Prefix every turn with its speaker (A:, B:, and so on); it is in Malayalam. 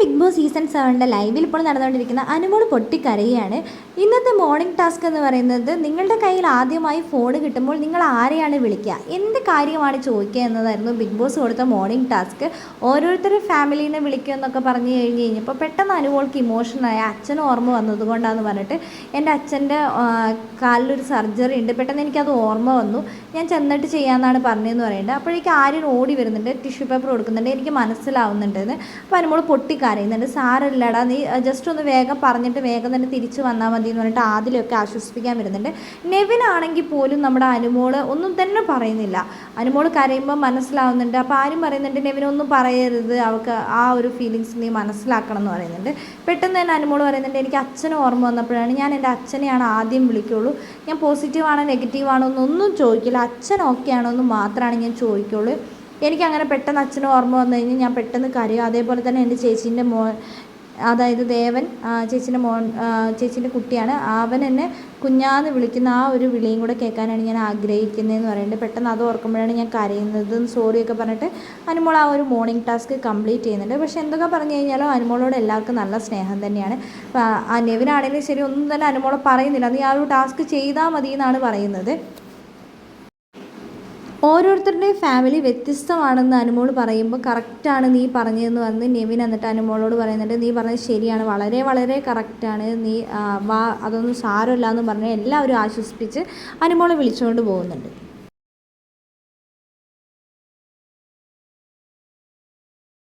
A: ബിഗ് ബോസ് സീസൺ 7 ലൈവിൽ ഇപ്പോൾ നടന്നുകൊണ്ടിരിക്കുന്ന അനുമോൾ പൊട്ടിക്കരയുകയാണ്. ഇന്നത്തെ മോർണിംഗ് ടാസ്ക് എന്ന് പറയുന്നത് നിങ്ങളുടെ കയ്യിൽ ആദ്യമായി ഫോൺ കിട്ടുമ്പോൾ നിങ്ങൾ ആരെയാണ് വിളിക്കുക, എന്ത് കാര്യമാണ് ചോദിക്കുക എന്നതായിരുന്നു ബിഗ് ബോസ് കൊടുത്ത മോർണിംഗ് ടാസ്ക്. ഓരോരുത്തരും ഫാമിലീനെ വിളിക്കുക എന്നൊക്കെ പറഞ്ഞു കഴിഞ്ഞപ്പോൾ പെട്ടെന്ന് അനുമോൾക്ക് ഇമോഷനായി അച്ഛനും ഓർമ്മ വന്നതുകൊണ്ടാണെന്ന് പറഞ്ഞിട്ട് എൻ്റെ അച്ഛൻ്റെ കാലിലൊരു സർജറി ഉണ്ട്, പെട്ടെന്ന് എനിക്കത് ഓർമ്മ വന്നു, ഞാൻ ചെന്നിട്ട് ചെയ്യാമെന്നാണ് പറഞ്ഞതെന്ന് പറയുന്നത്. അപ്പോഴേക്കും ആരും ഓടി വരുന്നുണ്ട്, ടിഷ്യൂ പേപ്പർ കൊടുക്കുന്നുണ്ട്, എനിക്ക് മനസ്സിലാവുന്നുണ്ടെന്ന്. അപ്പോൾ അനുമോൾ പൊട്ടിക്കരയുന്നുണ്ട്. സാരമില്ലടാ, നീ ജസ്റ്റ് ഒന്ന് വേഗം പറഞ്ഞിട്ട് വേഗം തന്നെ തിരിച്ച് വന്നാൽ മതി എന്ന് പറഞ്ഞിട്ട് ആദിലൊക്കെ ആശ്വസിപ്പിക്കാൻ വരുന്നുണ്ട്. നെവിനാണെങ്കിൽ പോലും നമ്മുടെ അനുമോൾ ഒന്നും തന്നെ പറയുന്നില്ല. അനുമോൾ കരയുമ്പോൾ മനസ്സിലാവുന്നുണ്ട്. അപ്പോൾ ആരും പറയുന്നുണ്ട് നെവിനൊന്നും പറയരുത്, അവൾക്ക് ആ ഒരു ഫീലിങ്സ് നീ മനസ്സിലാക്കണം എന്ന് പറയുന്നുണ്ട്. പെട്ടെന്ന് തന്നെ അനുമോൾ പറയുന്നുണ്ട് എനിക്ക് അച്ഛനും ഓർമ്മ വന്നപ്പോഴാണ് ഞാൻ എൻ്റെ അച്ഛനെയാണ് ആദ്യം വിളിക്കുള്ളൂ, ഞാൻ പോസിറ്റീവാണോ നെഗറ്റീവാണോ എന്നൊന്നും ചോദിക്കില്ല, അച്ഛൻ ഓക്കെ ആണോ എന്ന് മാത്രമാണ് ഞാൻ ചോദിക്കുള്ളൂ. എനിക്കങ്ങനെ പെട്ടെന്ന് അച്ഛനും ഓർമ്മ വന്നു കഴിഞ്ഞാൽ ഞാൻ പെട്ടെന്ന് കരയും. അതേപോലെ തന്നെ എൻ്റെ ചേച്ചീൻ്റെ മോൻ, അതായത് ദേവൻ, ചേച്ചീൻ്റെ കുട്ടിയാണ്, അവൻ എന്നെ കുഞ്ഞാന്ന് വിളിക്കുന്ന ആ ഒരു വിളിയും കൂടെ കേൾക്കാനാണ് ഞാൻ ആഗ്രഹിക്കുന്നതെന്ന് പറയുന്നത്. പെട്ടെന്ന് അത് ഓർക്കുമ്പോഴാണ് ഞാൻ കരയുന്നത്, സോറിയൊക്കെ പറഞ്ഞിട്ട് അനുമോൾ ആ ഒരു മോർണിംഗ് ടാസ്ക് കംപ്ലീറ്റ് ചെയ്യുന്നുണ്ട്. പക്ഷേ എന്തൊക്കെ പറഞ്ഞു കഴിഞ്ഞാലും അനുമോളോട് എല്ലാവർക്കും നല്ല സ്നേഹം തന്നെയാണ്. ആ നെവിനാണെങ്കിലും ശരി ഒന്നും തന്നെ അനുമോളെ പറയുന്നില്ല, നീ ആ ഒരു ടാസ്ക് ചെയ്താൽ മതി എന്നാണ് പറയുന്നത്. ഓരോരുത്തരുടെയും ഫാമിലി വ്യത്യസ്തമാണെന്ന് അനുമോൾ പറയുമ്പോൾ കറക്റ്റാണ് നീ പറഞ്ഞതെന്ന് പറഞ്ഞ് നെവിൻ എന്നിട്ട് അനുമോളോട് പറയുന്നുണ്ട്, നീ പറഞ്ഞത് ശരിയാണ്, വളരെ വളരെ കറക്റ്റാണ്, നീ അതൊന്നും സാരമില്ല എന്ന് പറഞ്ഞ് എല്ലാവരും ആശ്വസിപ്പിച്ച് അനുമോളെ വിളിച്ചുകൊണ്ട് പോകുന്നുണ്ട്.